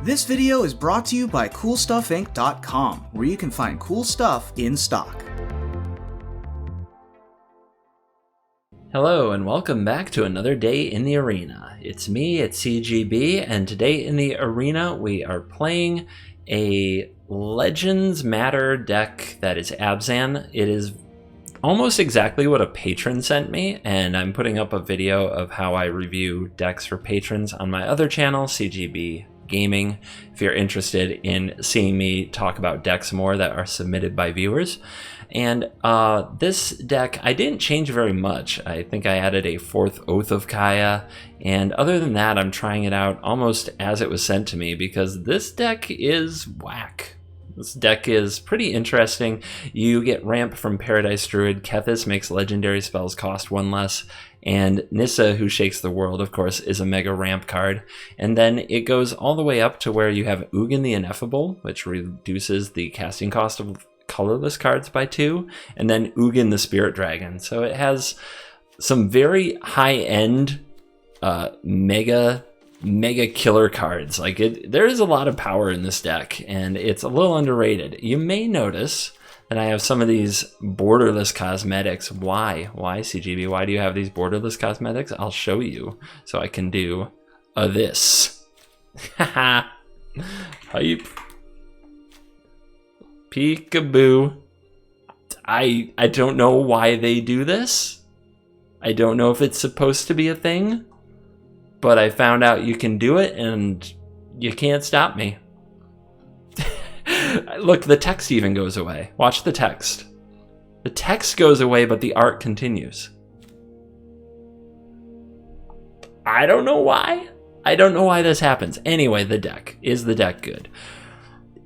This video is brought to you by CoolStuffInc.com, where you can find cool stuff in stock. Hello and welcome back to another day in the arena. It's me, it's CGB, and today in the arena we are playing a Legends Matter deck that is Abzan. It is almost exactly what a patron sent me, and I'm putting up a video of how I review decks for patrons on my other channel, CGB Gaming, if you're interested in seeing me talk about decks more that are submitted by viewers. And this deck, I didn't change very much. I think I added a 4th Oath of Kaya, and other than that, I'm trying it out almost as it was sent to me because this deck is whack. This deck is pretty interesting. You get ramp from Paradise Druid, Kethis makes legendary spells cost 1 less, and Nissa, who shakes the world, of course, is a mega ramp card. And then it goes all the way up to where you have Ugin the Ineffable, which reduces the casting cost of colorless cards by 2, and then Ugin the Spirit Dragon. So it has some very high-end mega killer cards. There is a lot of power in this deck, and it's a little underrated. You may notice that I have some of these borderless cosmetics. Why CGB? Why do you have these borderless cosmetics? I'll show you. So I can do this. Haha. Hype. Peekaboo. I don't know why they do this. I don't know if it's supposed to be a thing, but I found out you can do it and you can't stop me. Look, the text even goes away. Watch the text. The text goes away, but the art continues. I don't know why. I don't know why this happens. Anyway, the deck. Is the deck good?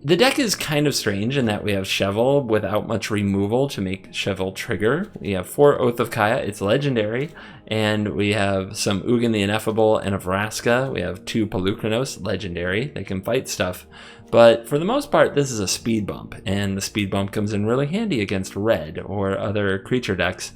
The deck is kind of strange in that we have Cheval without much removal to make Cheval trigger. We have 4 Oath of Kaya, it's legendary, and we have some Ugin the Ineffable and a Vraska. We have 2 Pelucranos, legendary, they can fight stuff. But for the most part, this is a speed bump, and the speed bump comes in really handy against red or other creature decks.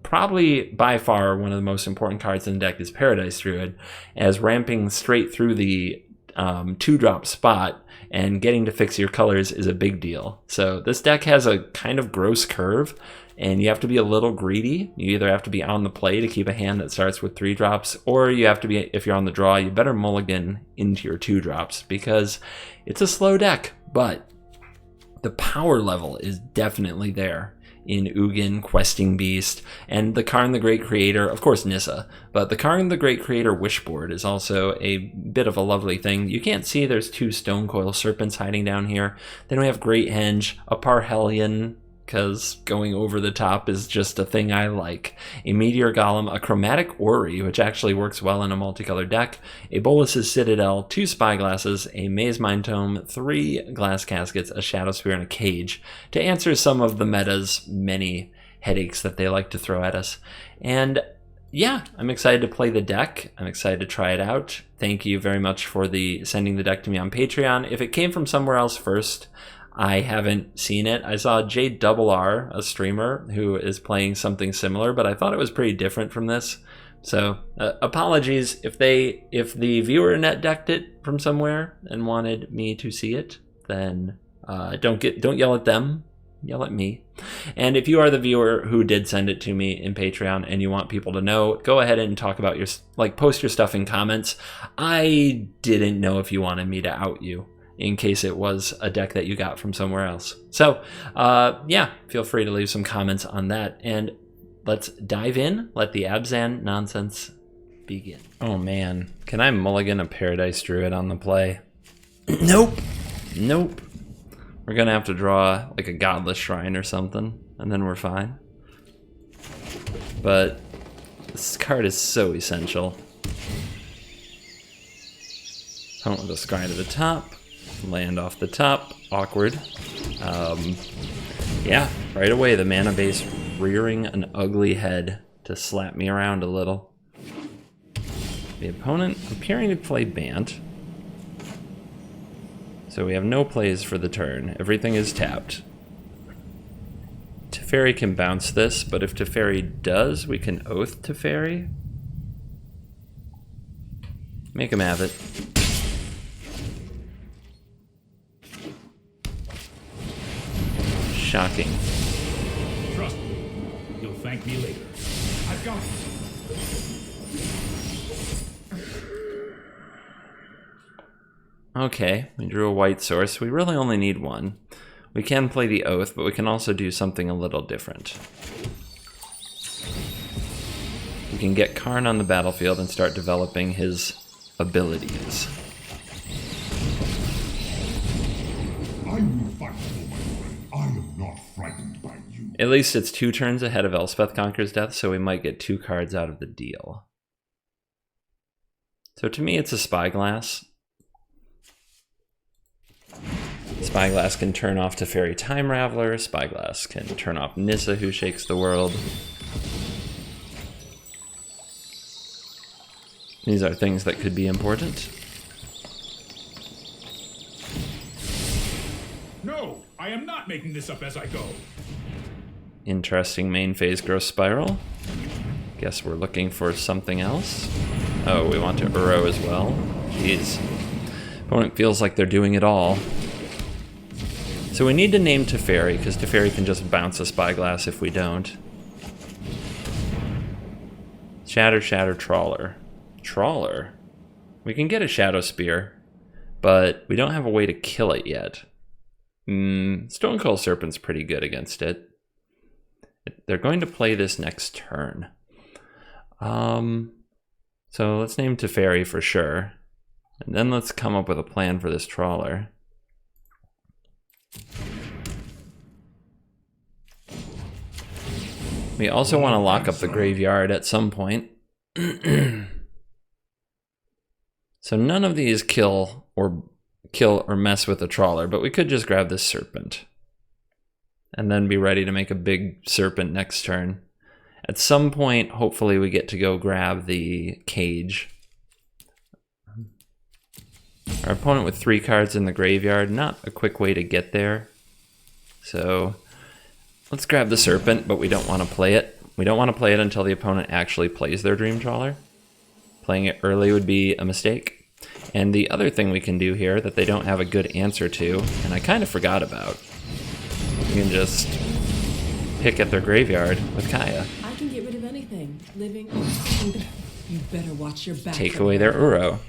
Probably by far one of the most important cards in the deck is Paradise Druid, as ramping straight through the 2-drop spot and getting to fix your colors is a big deal. So this deck has a kind of gross curve, and you have to be a little greedy. You either have to be on the play to keep a hand that starts with 3 drops, or you have to be, if you're on the draw, you better mulligan into your 2 drops because it's a slow deck, but the power level is definitely there in Ugin, Questing Beast, and the Karn the Great Creator, of course Nissa, but the Karn the Great Creator Wishboard is also a bit of a lovely thing. You can't see there's 2 Stonecoil Serpents hiding down here. Then we have Great Henge, a Parhelion, because going over the top is just a thing I like. A Meteor Golem, a Chromatic Ori, which actually works well in a multicolored deck, a Bolus's Citadel, 2 Spyglasses, a Maze Mind Tome, 3 Glass Caskets, a Shadow Spear, and a Cage, to answer some of the meta's many headaches that they like to throw at us. And yeah, I'm excited to play the deck. I'm excited to try it out. Thank you very much for sending the deck to me on Patreon. If it came from somewhere else first, I haven't seen it. I saw JRR, a streamer, who is playing something similar, but I thought it was pretty different from this. So apologies if the viewer net decked it from somewhere and wanted me to see it. Then don't yell at them, yell at me. And if you are the viewer who did send it to me in Patreon and you want people to know, go ahead and talk about post your stuff in comments. I didn't know if you wanted me to out you, in case it was a deck that you got from somewhere else. So yeah, feel free to leave some comments on that, and let's dive in. Let the Abzan nonsense begin. Oh man, can I mulligan a Paradise Druid on the play? Nope. We're gonna have to draw like a Godless Shrine or something, and then we're fine. But this card is so essential. Opponent with a scry to the top. Land off the top, awkward. Yeah, right away the mana base rearing an ugly head to slap me around a little. The opponent appearing to play Bant. So we have no plays for the turn. Everything is tapped. Teferi can bounce this, but if Teferi does, we can Oath Teferi. Make him have it. shocking. Trust me, you'll thank me later. I've got it. Okay, we drew a white source. We really only need one. We can play the Oath, but we can also do something a little different. We can get Karn on the battlefield and start developing his abilities. I will fight for my friend. I am not frightened by you. At least it's 2 turns ahead of Elspeth Conquers Death, so we might get 2 cards out of the deal. So to me, it's a Spyglass. Spyglass can turn off Teferi Time Raveler. Spyglass can turn off Nissa, who shakes the world. These are things that could be important. No, I am not making this up as I go. Interesting main phase growth spiral. Guess we're looking for something else. Oh, we want to Uro as well. Jeez. Opponent feels like they're doing it all. So we need to name Teferi, because Teferi can just bounce a Spyglass if we don't. Shatter, Shatter, Trawler. Trawler? We can get a Shadow Spear, but we don't have a way to kill it yet. Stonecoil Serpent's pretty good against it. They're going to play this next turn. So let's name Teferi for sure. And then let's come up with a plan for this Trawler. We also want to lock up the graveyard at some point. So none of these kill or mess with the Trawler, but we could just grab this Serpent. And then be ready to make a big Serpent next turn. At some point, hopefully we get to go grab the Cage. Our opponent with 3 cards in the graveyard, not a quick way to get there. So let's grab the Serpent, but we don't want to play it. We don't want to play it until the opponent actually plays their Dream Trawler. Playing it early would be a mistake. And the other thing we can do here that they don't have a good answer to, and I kind of forgot about, we can just pick at their graveyard with Kaya. I can get rid of anything, living or dead. You better watch your back. Take away their Uro.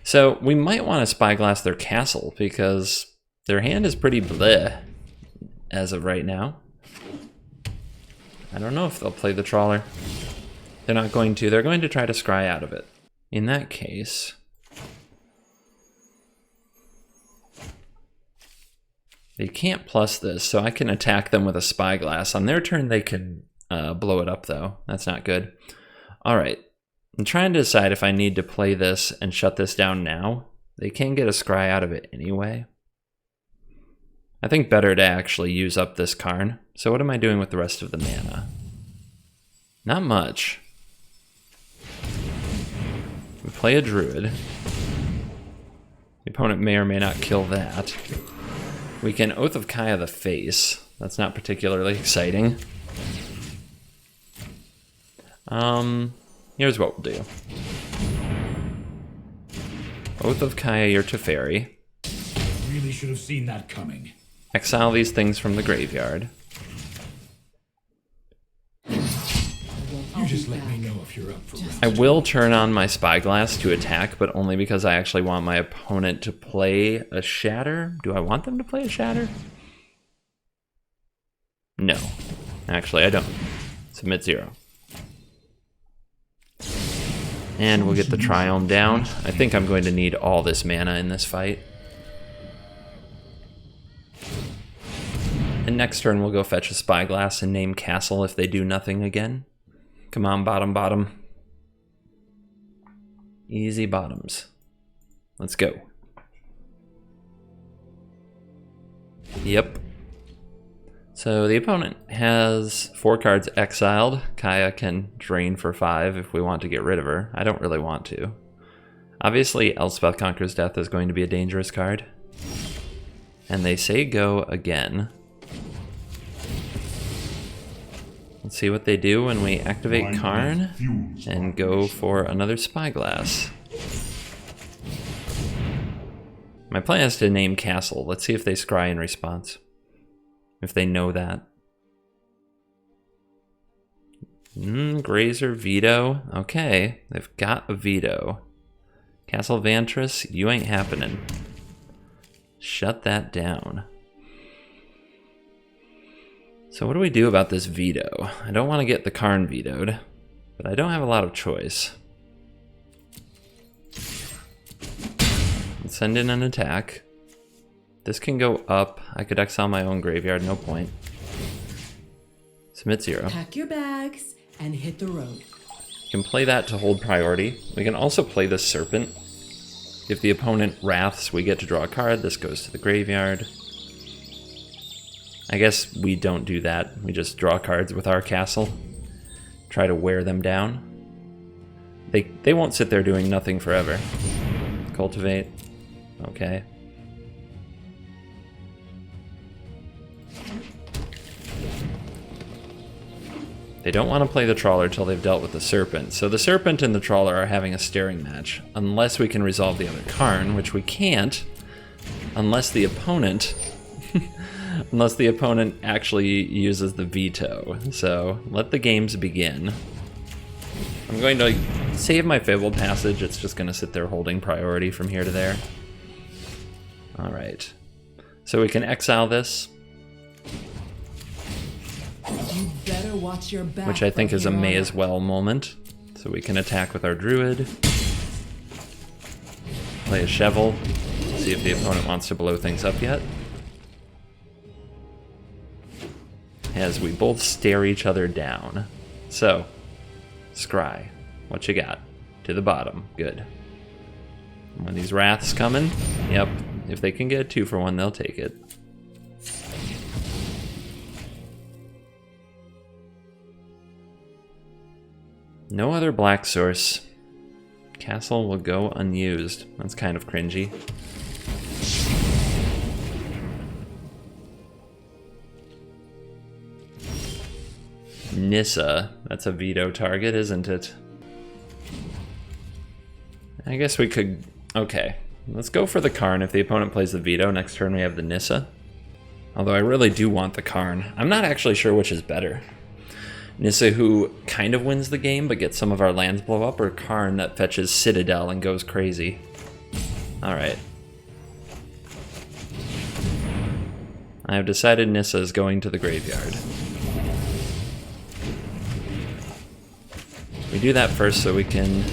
So we might want to Spyglass their castle because their hand is pretty bleh as of right now. I don't know if they'll play the Trawler. They're not going to. They're going to try to scry out of it. In that case, they can't plus this, so I can attack them with a Spyglass. On their turn, they can blow it up, though. That's not good. All right. I'm trying to decide if I need to play this and shut this down now. They can get a scry out of it anyway. I think better to actually use up this Karn. So what am I doing with the rest of the mana? Not much. We play a Druid. The opponent may or may not kill that. We can Oath of Kaya the face. That's not particularly exciting. Here's what we'll do. Oath of Kaya your Teferi. Really should have seen that coming. Exile these things from the graveyard. You just let me know if you're up for round I will turn on my Spyglass to attack, but only because I actually want my opponent to play a Shatter. Do I want them to play a Shatter? No. Actually, I don't. Submit 0. And we'll get the Triome down. I think I'm going to need all this mana in this fight. And next turn we'll go fetch a Spyglass and name Castle if they do nothing again. Come on, bottom. Easy bottoms. Let's go. Yep. So the opponent has 4 cards exiled. Kaya can drain for 5 if we want to get rid of her. I don't really want to. Obviously, Elspeth Conquers Death is going to be a dangerous card. And they say go again. Let's see what they do when we activate Karn and go for another Spyglass. My plan is to name Castle. Let's see if they scry in response. if they know that. Grazer veto. Okay, they've got a veto. Castle Vantress, you ain't happening. Shut that down. So what do we do about this veto? I don't want to get the Karn vetoed, but I don't have a lot of choice. Let's send in an attack. This can go up. I could exile my own graveyard, no point. Submit 0. Pack your bags and hit the road. You can play that to hold priority. We can also play the Serpent. If the opponent wraths, we get to draw a card. This goes to the graveyard. I guess we don't do that. We just draw cards with our castle. Try to wear them down. They won't sit there doing nothing forever. Cultivate. Okay. They don't want to play the Trawler till they've dealt with the Serpent. So the Serpent and the Trawler are having a staring match. Unless we can resolve the other Karn, which we can't. Unless the opponent... unless the opponent actually uses the veto. So let the games begin. I'm going to save my Fabled Passage. It's just going to sit there holding priority from here to there. Alright. So we can exile this. You better watch your back. Which I think is a from may here on as well moment. So we can attack with our Druid. Play a Shovel. See if the opponent wants to blow things up yet. As we both stare each other down. So, Scry, what you got? To the bottom, good. When these Wraths coming, yep, if they can get a 2-for-1, they'll take it. No other black source. Castle will go unused. That's kind of cringy. Nissa. That's a veto target, isn't it? I guess we could... Okay. Let's go for the Karn. If the opponent plays the veto, next turn we have the Nissa. Although I really do want the Karn. I'm not actually sure which is better. Nissa, who kind of wins the game but gets some of our lands blow up, or Karn that fetches Citadel and goes crazy. Alright. I have decided Nissa is going to the graveyard. We do that first so we can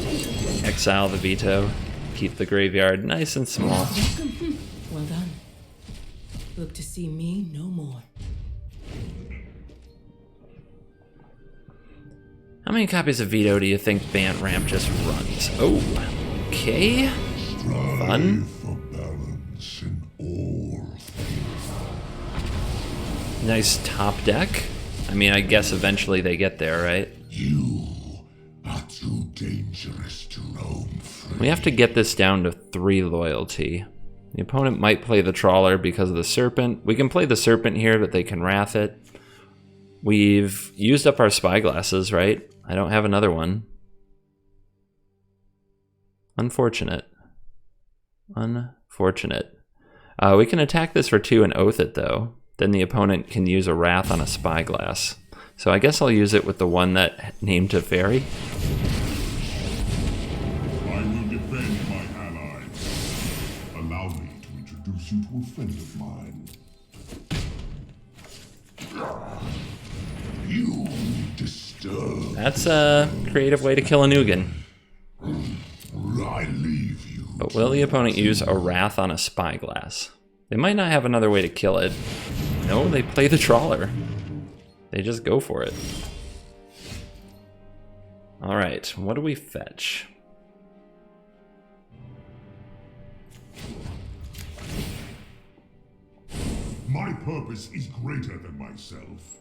exile the veto, keep the graveyard nice and small. Well done. Look to see me no more. How many copies of veto do you think Bant Ramp just runs? Oh, okay. Fun. For balance in all things. Nice top deck. I mean, I guess eventually they get there, right? You are too dangerous to roam free. We have to get this down to 3 loyalty. The opponent might play the Trawler because of the Serpent. We can play the Serpent here, but they can Wrath it. We've used up our Spyglasses, right? I don't have another one. Unfortunate. Unfortunate. We can attack this for 2 and Oath it, though. Then the opponent can use a Wrath on a Spyglass. So I guess I'll use it with the one that named Teferi. I will defend my allies. Allow me to introduce you to a friend of mine. You disturb. That's a creative way to kill a Nugan. I leave you. But will the opponent use a Wrath on a Spyglass? They might not have another way to kill it. No, they play the Trawler. They just go for it. Alright, what do we fetch? My purpose is greater than myself.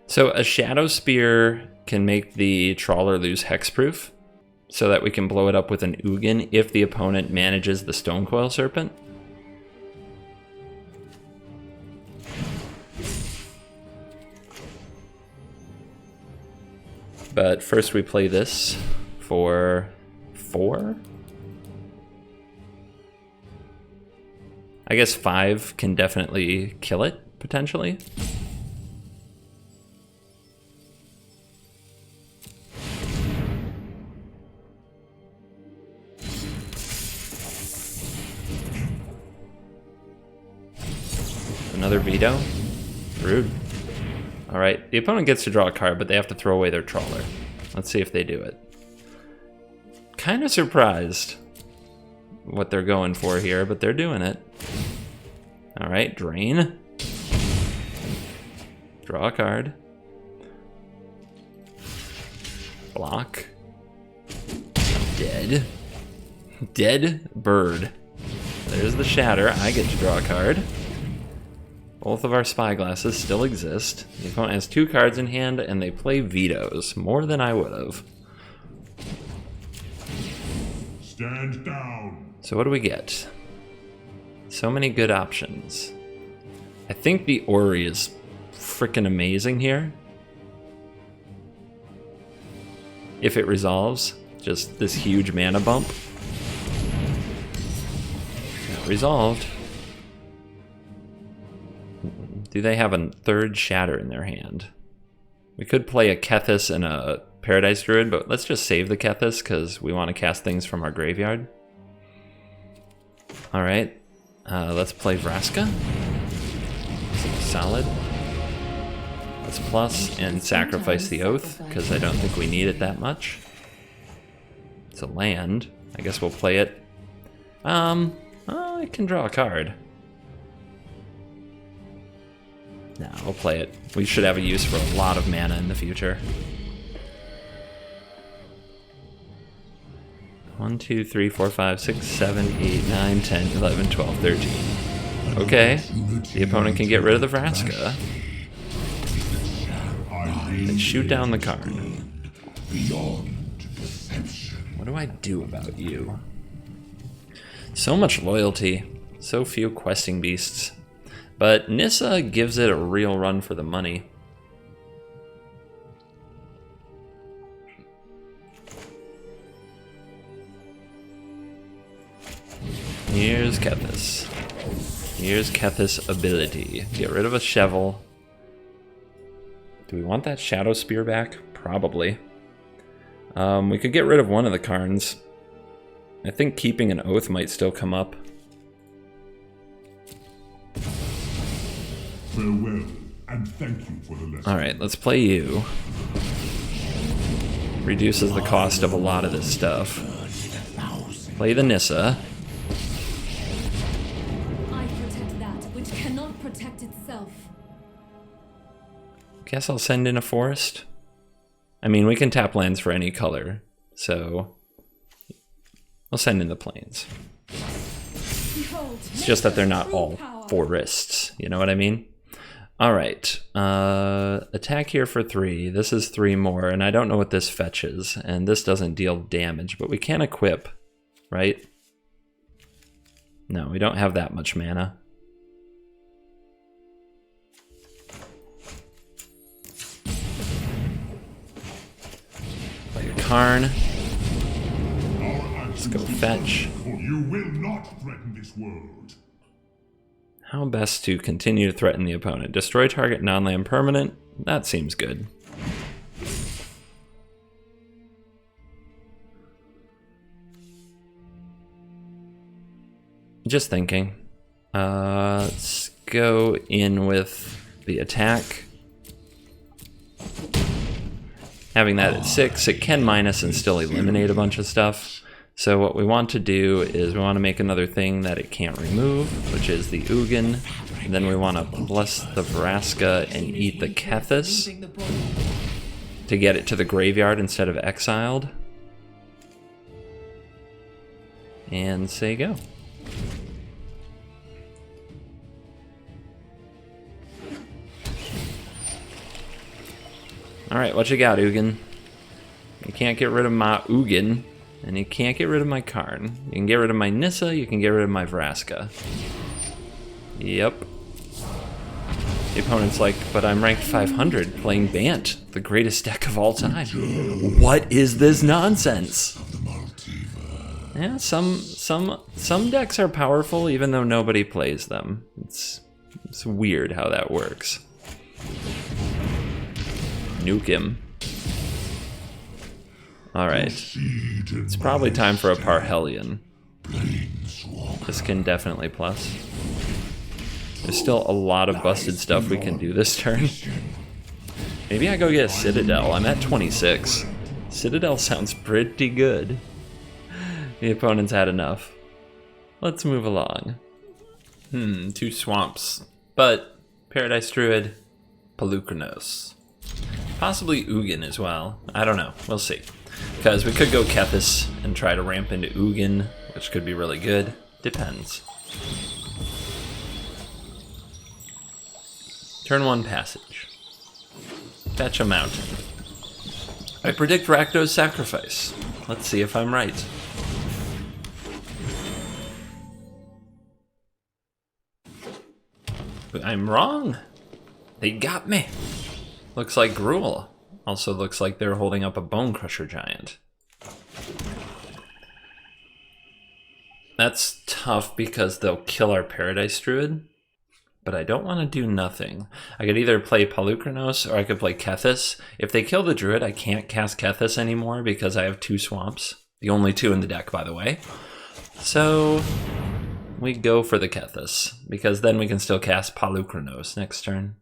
So a Shadow Spear can make the Trawler lose Hexproof, so that we can blow it up with an Ugin if the opponent manages the Stonecoil Serpent. But first we play this for 4? I guess 5 can definitely kill it. potentially. Another veto? Rude. Alright, the opponent gets to draw a card, but they have to throw away their trawler. Let's see if they do it. Kind of surprised what they're going for here, but they're doing it. Alright, drain. Draw a card. Block. Dead. Dead bird. There's the shatter. I get to draw a card. Both of our spyglasses still exist. The opponent has 2 cards in hand, and they play vetoes. More than I would have. Stand down. So what do we get? So many good options. I think the Ori is freaking amazing here. If it resolves, just this huge mana bump. Not resolved. Do they have a 3rd shatter in their hand? We could play a Kethis and a Paradise Druid, but let's just save the Kethis because we want to cast things from our graveyard. Alright, let's play Vraska. Solid. Let's plus and sacrifice the Oath because I don't think we need it that much. It's a land. I guess we'll play it. I can draw a card. No, we'll play it. We should have a use for a lot of mana in the future. 1, 2, 3, 4, 5, 6, 7, 8, 9, 10, 11, 12, 13. Okay. The opponent can get rid of the Vraska. And shoot down the card. What do I do about you? So much loyalty. So few questing beasts. But Nissa gives it a real run for the money. Here's Kethis. Here's Kethis' ability. Get rid of a Shovel. Do we want that Shadow Spear back? Probably. We could get rid of one of the Karns. I think keeping an Oath might still come up. Farewell, and thank you for the lesson. Alright, let's play you. Reduces the cost of a lot of this stuff. Play the Nissa. I protect that which cannot protect itself. Guess I'll send in a forest. I mean, we can tap lands for any color, so I'll send in the plains. Behold, It's just that they're not all forests, you know what I mean? Alright, attack here for 3. This is 3 more, and I don't know what this fetches, and this doesn't deal damage, but we can equip, right? No, we don't have that much mana. Play a Karn. Let's go fetch. You will not threaten this world. How best to continue to threaten the opponent? Destroy target non-land permanent? That seems good. Just thinking. Let's go in with the attack. Having that at 6, it can minus and still eliminate a bunch of stuff. So what we want to do is we want to make another thing that it can't remove, which is the Ugin. And then we want to plus the Vraska and eat the Kethis to get it to the graveyard instead of exiled. And say go. Alright, what you got, Ugin? You can't get rid of my Ugin. And you can't get rid of my Karn. You can get rid of my Nissa, you can get rid of my Vraska. Yep. The opponent's like, but I'm ranked 500 playing Bant, the greatest deck of all time. What is this nonsense? Yeah, some decks are powerful even though nobody plays them. It's It's weird how that works. Nuke him. Alright. It's probably time for a Parhelion. This can definitely plus. There's still a lot of busted stuff we can do this turn. Maybe I go get a Citadel. I'm at 26. Citadel sounds pretty good. The opponent's had enough. Let's move along. 2 swamps. But Paradise Druid, Pelucranos. Possibly Ugin as well. I don't know. We'll see. Because we could go Kethis and try to ramp into Ugin, which could be really good. Depends. Turn 1 passage. Fetch a mountain. I predict Rakdos Sacrifice. Let's see if I'm right. I'm wrong. They got me. Looks like Gruul. Also looks like they're holding up a Bone Crusher Giant. That's tough because they'll kill our Paradise Druid. But I don't want to do nothing. I could either play Pelucranos or I could play Kethis. If they kill the Druid, I can't cast Kethis anymore because I have 2 swamps. The only 2 in the deck, by the way. So we go for the Kethis, because then we can still cast Pelucranos next turn.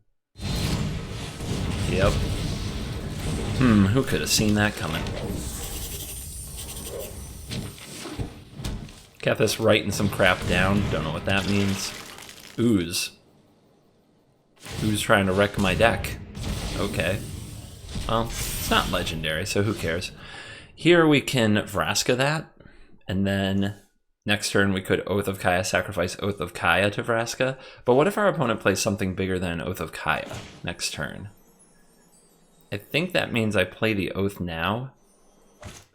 Yep. Who could have seen that coming? Kethis writing some crap down. Don't know what that means. Ooze. Who's trying to wreck my deck? Okay. Well, it's not legendary, so who cares? Here we can Vraska that, and then next turn we could Oath of Kaya sacrifice Oath of Kaya to Vraska. But what if our opponent plays something bigger than Oath of Kaya next turn? I think that means I play the Oath now.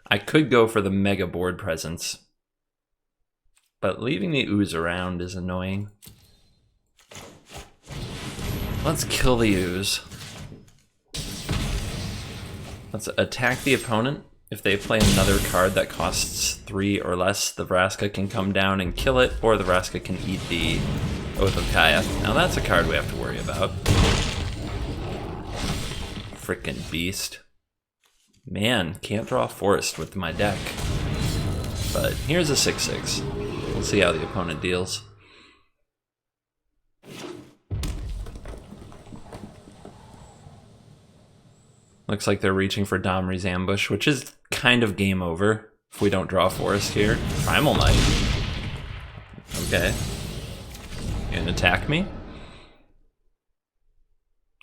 I could go for the Mega Board Presence, but leaving the Ooze around is annoying. Let's kill the Ooze. Let's attack the opponent. If they play another card that costs 3 or less, the Vraska can come down and kill it, or the Vraska can eat the Oath of Kaya. Now that's a card we have to worry about. Frickin' beast. Man, can't draw Forest with my deck. But here's a 6/6. We'll see how the opponent deals. Looks like they're reaching for Domri's Ambush, which is kind of game over if we don't draw Forest here. Primal Might. Okay. You gonna attack me?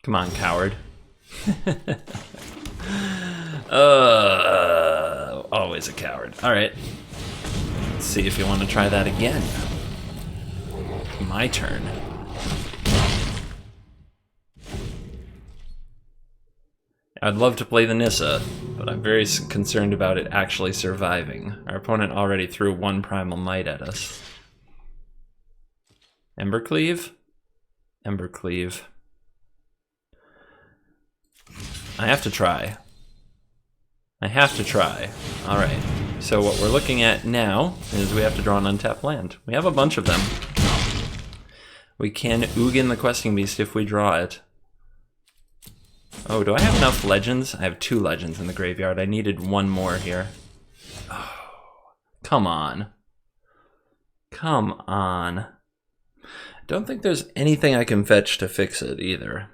Come on, coward. Always a coward. Alright. Let's see if you want to try that again. My turn. I'd love to play the Nissa, but I'm very concerned about it actually surviving. Our opponent already threw 1 Primal Might at us. Embercleave? Embercleave. I have to try. I have to try. Alright, so what we're looking at now is we have to draw an untapped land. We have a bunch of them. We can Ugin the Questing Beast if we draw it. Oh, do I have enough legends? I have 2 legends in the graveyard. I needed 1 more here. Oh, come on. Come on. Don't think there's anything I can fetch to fix it either.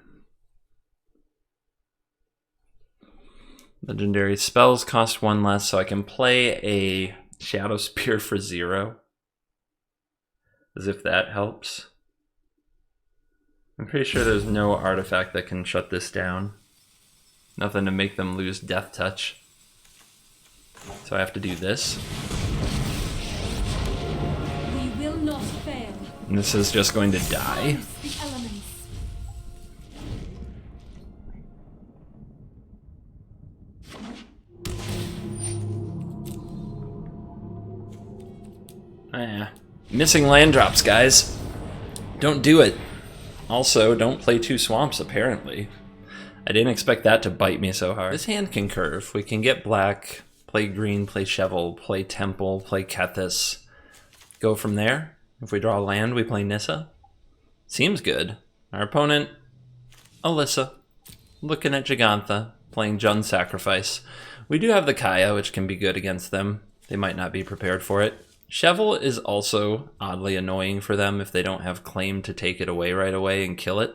Legendary spells cost 1 less, so I can play a Shadow Spear for 0. As if that helps. I'm pretty sure there's no artifact that can shut this down. Nothing to make them lose Death Touch. So I have to do this. We will not fail. And this is just going to die. The elements. Missing land drops, guys. Don't do it. Also, don't play 2 swamps, apparently. I didn't expect that to bite me so hard. This hand can curve. We can get black, play green, play Shovel, play Temple, play Kethis. Go from there. If we draw land, we play Nissa. Seems good. Our opponent, Alyssa, looking at Gigantha, playing Jund Sacrifice. We do have the Kaya, which can be good against them. They might not be prepared for it. Shovel is also oddly annoying for them if they don't have claim to take it away right away and kill it.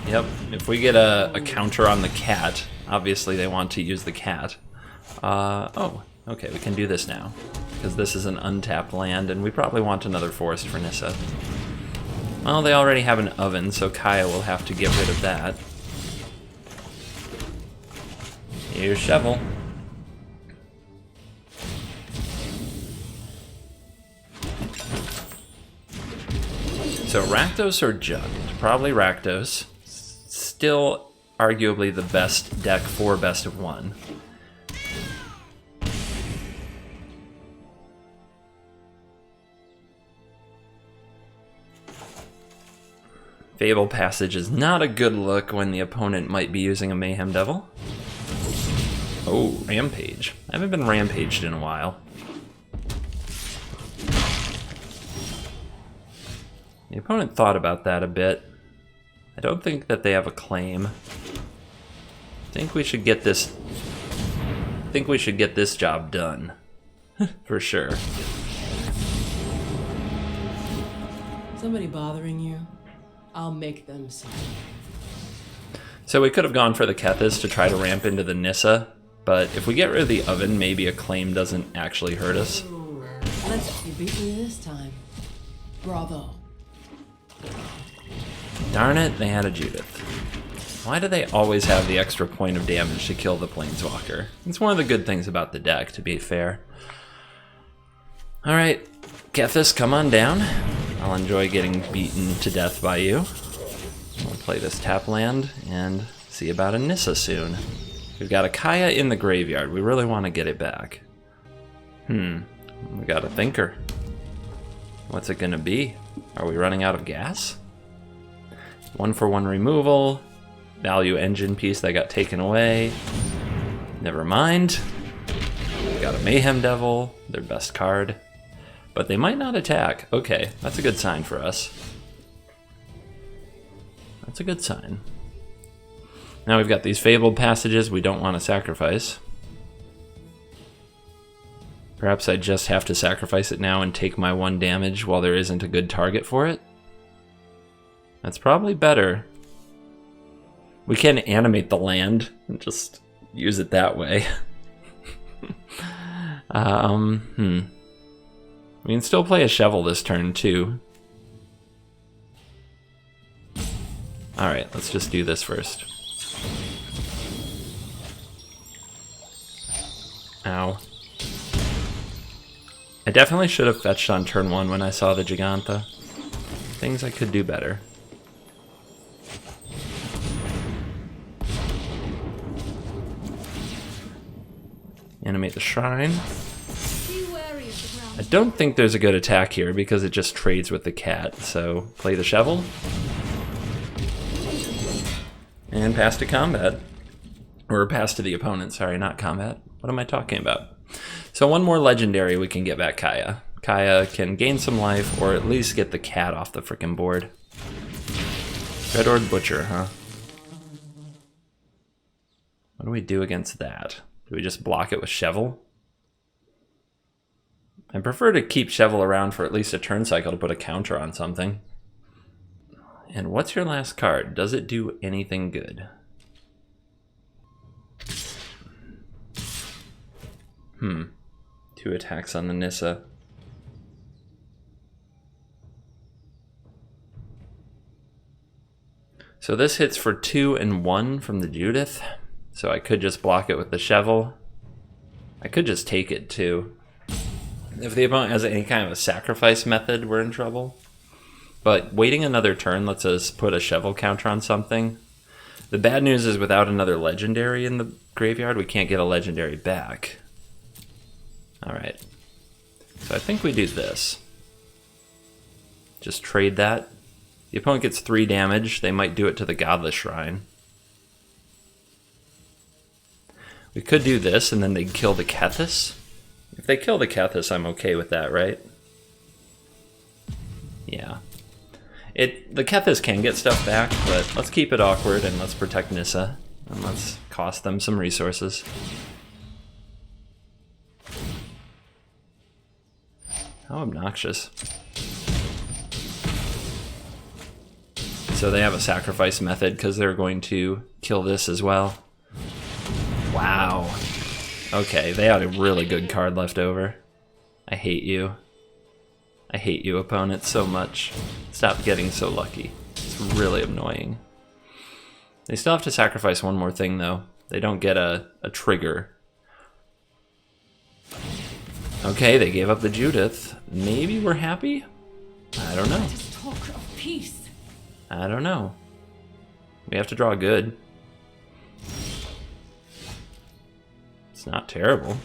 Yep, if we get a counter on the cat, obviously they want to use the cat. Oh, okay, we can do this now, because this is an untapped land, and we probably want another forest for Nissa. Well, they already have an oven, so Kaya will have to get rid of that. Here's Shovel. So Rakdos or Jund? Probably Rakdos. Still arguably the best deck for best of one. Fable Passage is not a good look when the opponent might be using a Mayhem Devil. Oh, Rampage. I haven't been rampaged in a while. The opponent thought about that a bit. I don't think that they have a claim. I think we should get this job done. For sure. Somebody bothering you? I'll make them see. So we could have gone for the Kethis to try to ramp into the Nissa, but if we get rid of the oven, maybe a claim doesn't actually hurt us. You beat me this time. Bravo. Darn it, they had a Judith. Why do they always have the extra point of damage to kill the Planeswalker? It's one of the good things about the deck, to be fair. Alright, Kethis, come on down. I'll enjoy getting beaten to death by you. We'll play this tap land and see about a Nissa soon. We've got a Kaya in the graveyard. We really want to get it back. We got a Thinker. What's it gonna be? Are we running out of gas? 1-for-1 removal. Value engine piece that got taken away. Never mind. We got a Mayhem Devil, their best card. But they might not attack. Okay, that's a good sign for us. That's a good sign. Now we've got these Fabled Passages we don't want to sacrifice. Perhaps I just have to sacrifice it now and take my 1 damage while there isn't a good target for it? That's probably better. We can animate the land and just use it that way. We can still play a Shovel this turn too. Alright, let's just do this first. Ow. I definitely should have fetched on turn 1 when I saw the Gigantha. Things I could do better. Animate the Shrine. Be wary of the ground. I don't think there's a good attack here because it just trades with the cat, so play the Shovel. And pass to combat. Or pass to the opponent, sorry, not combat. What am I talking about? So 1 more legendary we can get back Kaya. Kaya can gain some life or at least get the cat off the frickin' board. Dreadhorde Butcher, huh? What do we do against that? Do we just block it with Shovel? I prefer to keep Shovel around for at least a turn cycle to put a counter on something. And what's your last card? Does it do anything good? 2 attacks on the Nissa. So this hits for 2 and 1 from the Judith. So I could just block it with the Shovel. I could just take it too. If the opponent has any kind of a sacrifice method, we're in trouble. But waiting another turn lets us put a Shovel counter on something. The bad news is without another legendary in the graveyard, we can't get a legendary back. Alright. So I think we do this. Just trade that. The opponent gets 3 damage. They might do it to the Godless Shrine. We could do this and then they'd kill the Kethis. If they kill the Kethis, I'm okay with that, right? Yeah. The Kethis can get stuff back, but let's keep it awkward and let's protect Nissa. And let's cost them some resources. How obnoxious. So they have a sacrifice method because they're going to kill this as well. Wow. Okay, they had a really good card left over. I hate you. I hate you, opponent, so much. Stop getting so lucky. It's really annoying. They still have to sacrifice one more thing, though. They don't get a trigger. Okay, they gave up the Judith. Maybe we're happy? I don't know. Let us talk of peace. I don't know. We have to draw good. It's not terrible.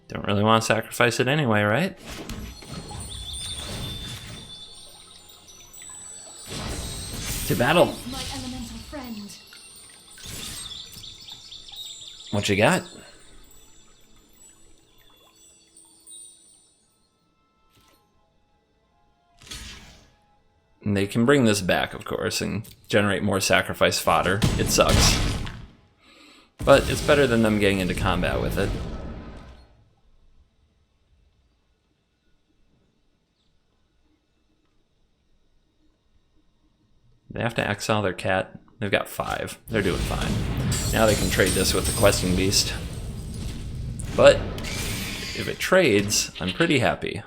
Don't really want to sacrifice it anyway, right? To battle. My elemental friend. What you got? And they can bring this back, of course, and generate more sacrifice fodder. It sucks. But it's better than them getting into combat with it. They have to exile their cat. They've got 5. They're doing fine. Now they can trade this with the questing beast. But if it trades, I'm pretty happy.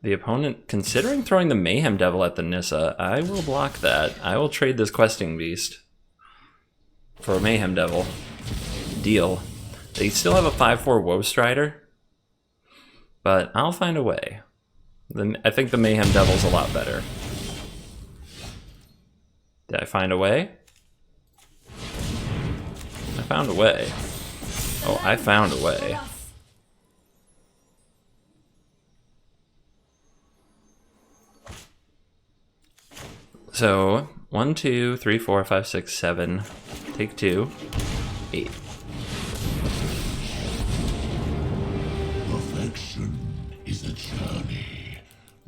The opponent, considering throwing the Mayhem Devil at the Nissa, I will block that. I will trade this questing beast for a Mayhem Devil. Deal. They still have a 5/4 Woe Strider, but I'll find a way. I think the Mayhem Devil's a lot better. Did I find a way? I found a way. Oh, I found a way. So, 1, 2, 3, 4, 5, 6, 7. Take 2. 8. Perfection is a journey,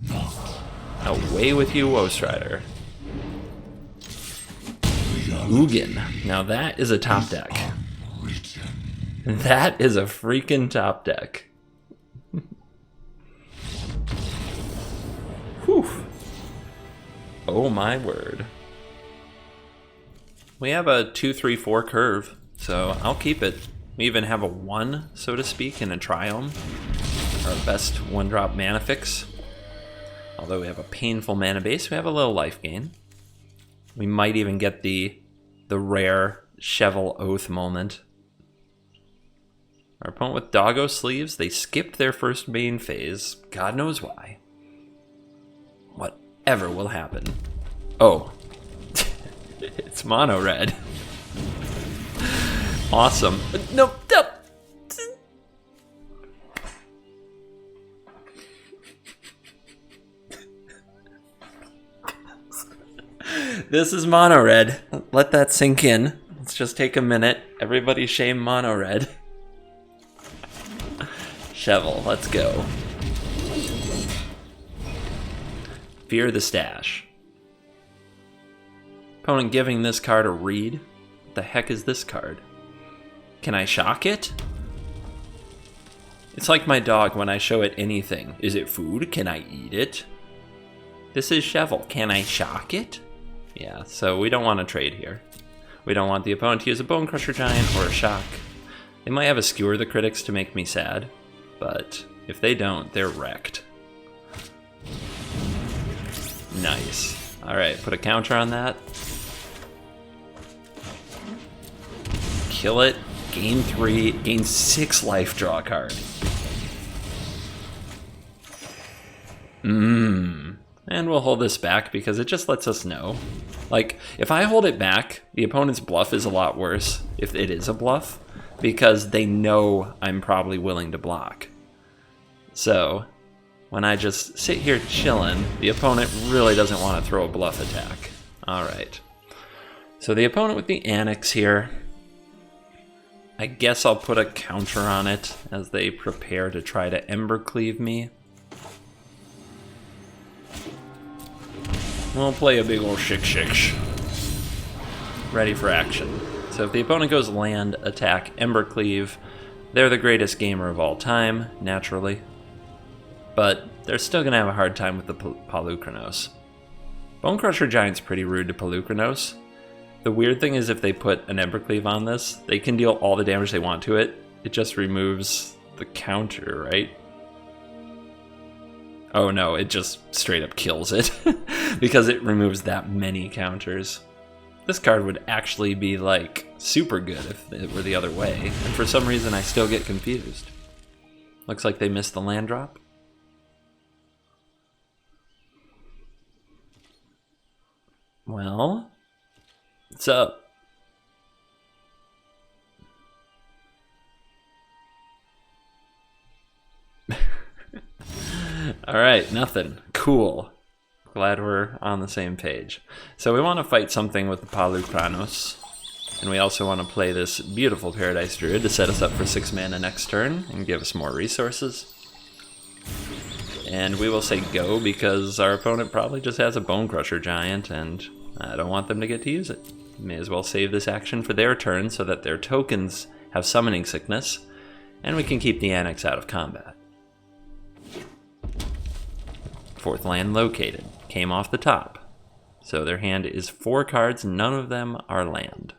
not Away with you, Woe Strider. Ugin. Now that is a top deck. written. That is a freaking top deck. Whew. Oh my word. We have a 2-3-4 curve, so I'll keep it. We even have a 1, so to speak, in a Triome. Our best 1-drop mana fix. Although we have a painful mana base, we have a little life gain. We might even get the rare Cheval Oath moment. Our opponent with Doggo Sleeves, they skipped their first main phase. God knows why. Whatever will happen. Oh. It's mono red. Awesome. No, no. This is mono red. Let that sink in. Let's just take a minute. Everybody shame mono red. Cheval, let's go. Fear the Stash. Opponent giving this card a read. What the heck is this card? Can I shock it? It's like my dog when I show it anything. Is it food? Can I eat it? This is Cheval. Can I shock it? Yeah, so we don't want to trade here. We don't want the opponent to use a Bone Crusher Giant or a Shock. They might have a Skewer the Critics to make me sad, but if they don't, they're wrecked. Nice. Alright, put a counter on that. Kill it. Gain 3. Gain 6 life, draw a card. And we'll hold this back because it just lets us know. Like, if I hold it back, the opponent's bluff is a lot worse, if it is a bluff, because they know I'm probably willing to block. So when I just sit here chilling, the opponent really doesn't want to throw a bluff attack. Alright. So the opponent with the Annex here. I guess I'll put a counter on it as they prepare to try to Embercleave me. We'll play a big ol' shik. Ready for action. So if the opponent goes land, attack, Embercleave, they're the greatest gamer of all time, naturally. But they're still going to have a hard time with the Polukranos. Bonecrusher Giant's pretty rude to Polukranos. The weird thing is if they put an Embercleave on this, they can deal all the damage they want to it. It just removes the counter, right? Oh no, it just straight up kills it because it removes that many counters. This card would actually be like super good if it were the other way, and for some reason I still get confused. Looks like they missed the land drop. Well, what's up? Alright, nothing. Cool. Glad we're on the same page. So we want to fight something with the Polukranos. And we also want to play this beautiful Paradise Druid to set us up for 6 mana next turn and give us more resources. And we will say go because our opponent probably just has a Bonecrusher Giant and I don't want them to get to use it. May as well save this action for their turn so that their tokens have Summoning Sickness and we can keep the Annex out of combat. 4th land located. Came off the top. So their hand is 4 cards, none of them are land.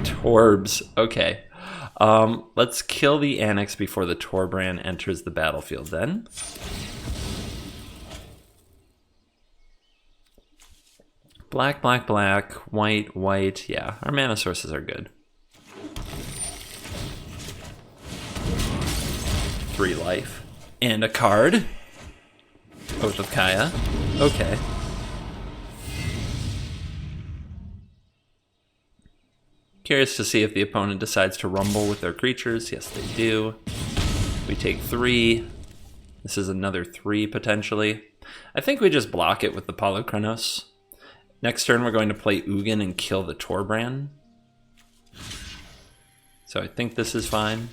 Torbs, okay. Let's kill the Annex before the Torbran enters the battlefield then. Black, black, black, white, white, yeah, our mana sources are good. 3 life. And a card. Oath of Kaya. Okay. Curious to see if the opponent decides to rumble with their creatures. Yes, they do. We take 3. This is another 3 potentially. I think we just block it with the Polukranos. Next turn we're going to play Ugin and kill the Torbran. So I think this is fine.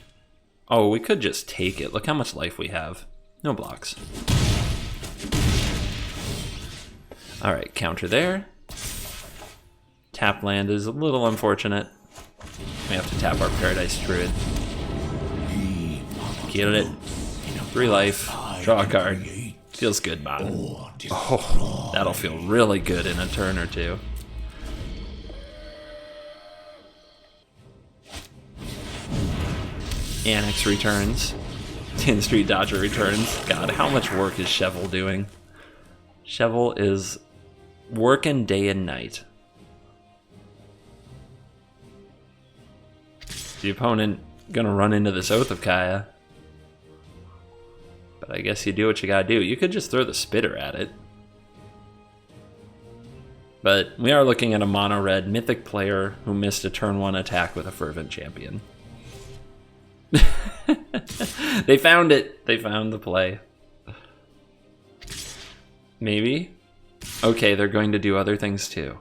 Oh, we could just take it. Look how much life we have. No blocks. Alright, counter there. Tap land is a little unfortunate. We have to tap our Paradise Druid. Get it. 3 life. Draw a card. Feels good, man. Oh, that'll feel really good in a turn or two. Annex returns. Tin Street Dodger returns. God, how much work is Chevel doing? Chevel is working day and night. The opponent gonna run into this Oath of Kaya. But I guess you do what you gotta do. You could just throw the Spitter at it. But we are looking at a mono-red Mythic player who missed a turn 1 attack with a Fervent Champion. They found it. They found the play. Maybe? Okay, they're going to do other things too.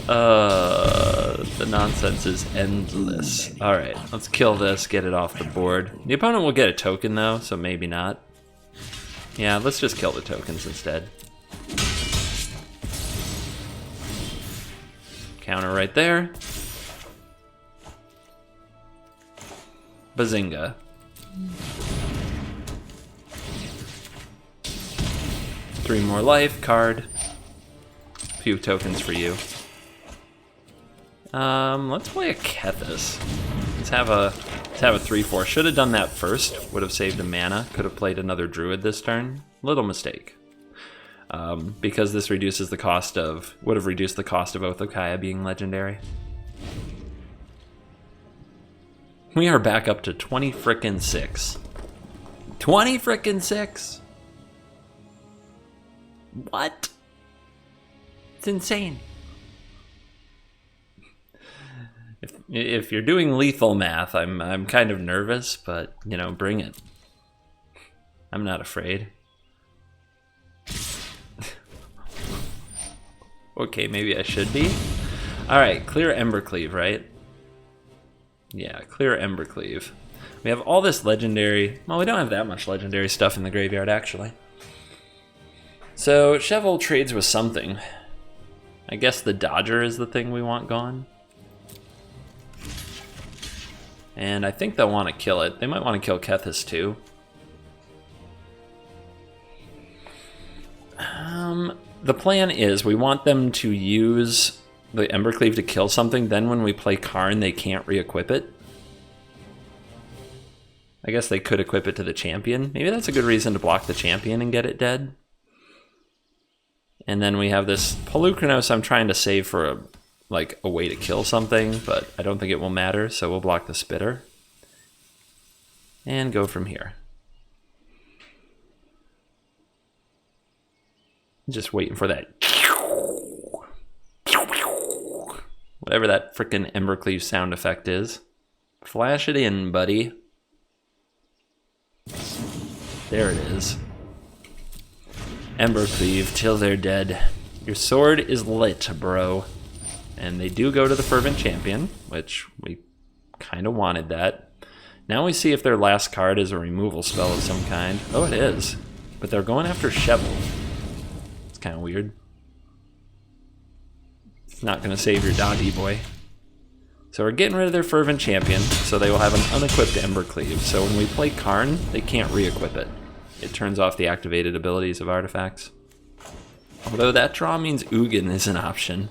The nonsense is endless. Alright, let's kill this, get it off the board. The opponent will get a token though, so maybe not. Yeah, let's just kill the tokens instead. Counter right there. Bazinga. Three more life, card. A few tokens for you. Let's play a Kethis. Let's have a 3/4. Should have done that first. Would have saved a mana. Could have played another Druid this turn. Little mistake. Because this reduces the cost of, would have reduced the cost of Oath of Kaya being legendary. We are back up to 20 frickin' 6. 20 frickin' 6? What? It's insane. If you're doing lethal math, I'm kind of nervous, but you know, bring it. I'm not afraid. Okay, maybe I should be. All right, clear Embercleave, right? Yeah, clear Embercleave. We have all this legendary. Well, we don't have that much legendary stuff in the graveyard, actually. So Cheval trades with something. I guess the Dodger is the thing we want gone. And I think they'll want to kill it. They might want to kill Kethis too. The plan is we want them to use the Embercleave to kill something. Then when we play Karn, they can't re-equip it. I guess they could equip it to the champion. Maybe that's a good reason to block the champion and get it dead. And then we have this Polukranos I'm trying to save for a way to kill something, but I don't think it will matter, so we'll block the Spitter. And go from here. Just waiting for that. Whatever that frickin' Embercleave sound effect is. Flash it in, buddy. There it is. Embercleave till they're dead. Your sword is lit, bro. And they do go to the Fervent Champion, which we kind of wanted that. Now we see if their last card is a removal spell of some kind. Oh, it is. But they're going after Cheval. It's kind of weird. It's not going to save your Dodgy boy. So we're getting rid of their Fervent Champion, so they will have an unequipped Embercleave. So when we play Karn, they can't re-equip it. It turns off the activated abilities of artifacts. Although that draw means Ugin is an option.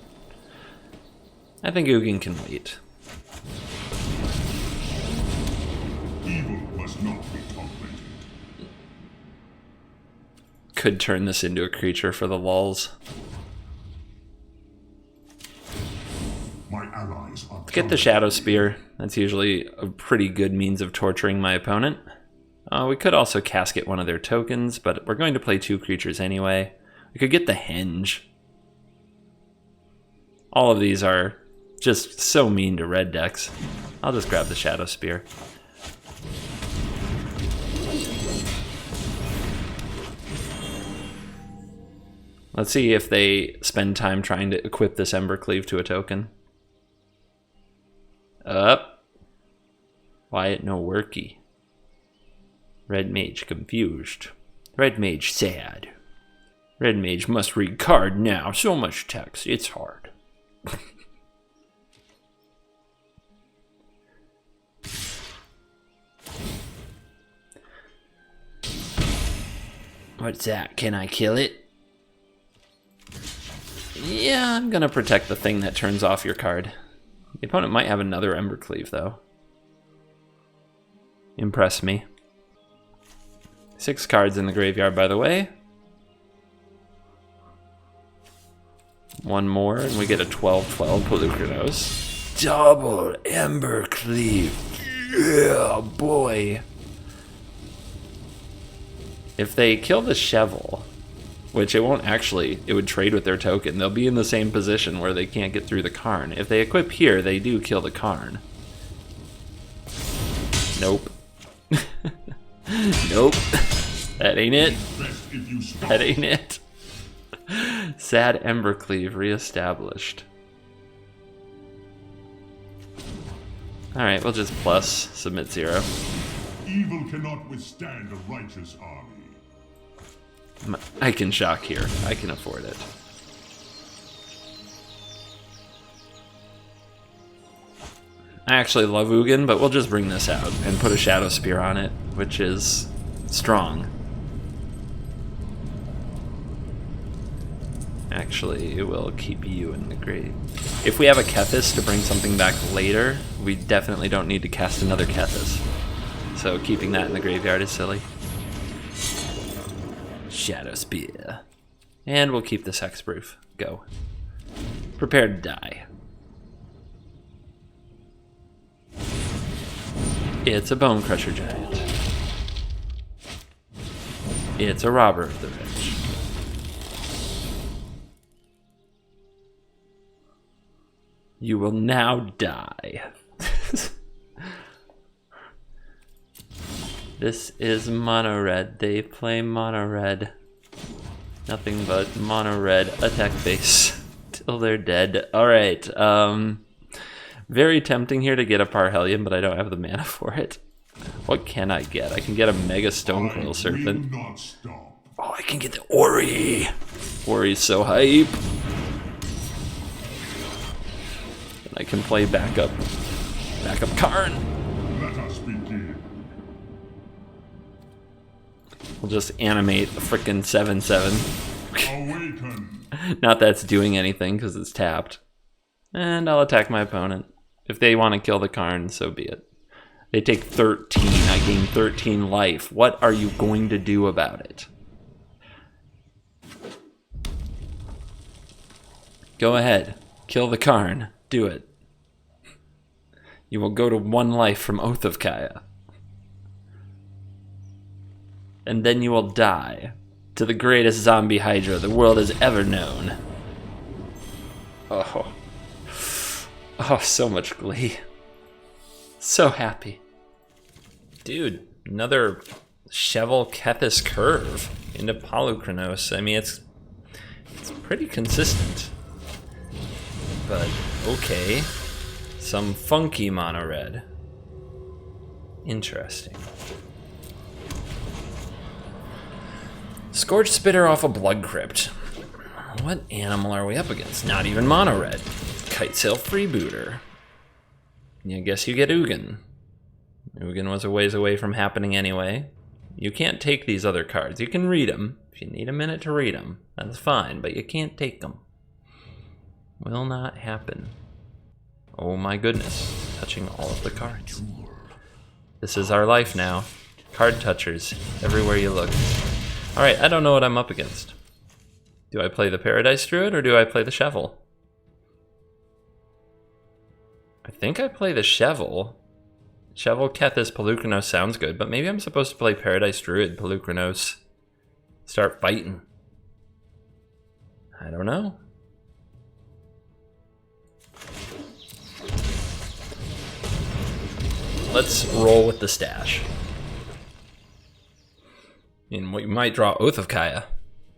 I think Ugin can wait. Evil must not be tolerated. Could turn this into a creature for the lulz. My allies are Get the Shadow Spear. That's usually a pretty good means of torturing my opponent. We could also casket one of their tokens, but we're going to play 2 creatures anyway. We could get the Henge. All of these are just so mean to red decks. I'll just grab the Shadow Spear. Let's see if they spend time trying to equip this Embercleave to a token. Up. Wyatt no worky. Red Mage confused. Red Mage sad. Red Mage must read card now. So much text. It's hard. What's that? Can I kill it? Yeah, I'm gonna protect the thing that turns off your card. The opponent might have another Embercleave, though. Impress me. 6 cards in the graveyard, by the way. 1 more, and we get a 12/12 Polukranos. Double Embercleave. Yeah, boy. If they kill the Cheval, which it won't actually, it would trade with their token, they'll be in the same position where they can't get through the Karn. If they equip here, they do kill the Karn. Nope. Nope. That ain't it. That ain't it. Sad Embercleave reestablished. Alright, we'll just plus, submit 0. Evil cannot withstand a righteous army. I can shock here. I can afford it. I actually love Ugin, but we'll just bring this out and put a Shadow Spear on it, which is strong. Actually, it will keep you in the grave. If we have a Kethis to bring something back later, we definitely don't need to cast another Kethis. So keeping that in the graveyard is silly. Shadow Spear. And we'll keep this Hexproof. Go. Prepare to die. It's a Bone Crusher Giant. It's a Robber of the Rich. You will now die. This is mono red. They play mono red. Nothing but mono red attack base till they're dead. Alright, very tempting here to get a Parhelion, but I don't have the mana for it. What can I get? I can get a Mega Stonecoil Serpent. Oh, I can get the Ori! Ori's so hype. And I can play backup Karn. Let us begin. We'll just animate a frickin' 7/7. Awaken. Not that it's doing anything because it's tapped. And I'll attack my opponent. If they want to kill the Karn, so be it. They take 13. I gain 13 life. What are you going to do about it? Go ahead. Kill the Karn. Do it. You will go to 1 life from Oath of Kaya. And then you will die to the greatest zombie hydra the world has ever known. Oh. Oh, so much glee. So happy. Dude, another Cheval Kethis curve into Polychronos. I mean, it's pretty consistent. But, okay. Some funky mono red. Interesting. Scorch Spitter off a Blood Crypt. What animal are we up against? Not even mono red. Kitesail Freebooter. I guess you get Ugin. Ugin was a ways away from happening anyway. You can't take these other cards. You can read them. If you need a minute to read them, that's fine, but you can't take them. Will not happen. Oh my goodness. Touching all of the cards. This is our life now. Card touchers everywhere you look. Alright, I don't know what I'm up against. Do I play the Paradise Druid or do I play the Cheval? I think I play the Cheval. Cheval Kethis Polychronos sounds good, but maybe I'm supposed to play Paradise Druid Polychronos. Start fighting. I don't know. Let's roll with the stash. I mean, we might draw Oath of Kaya.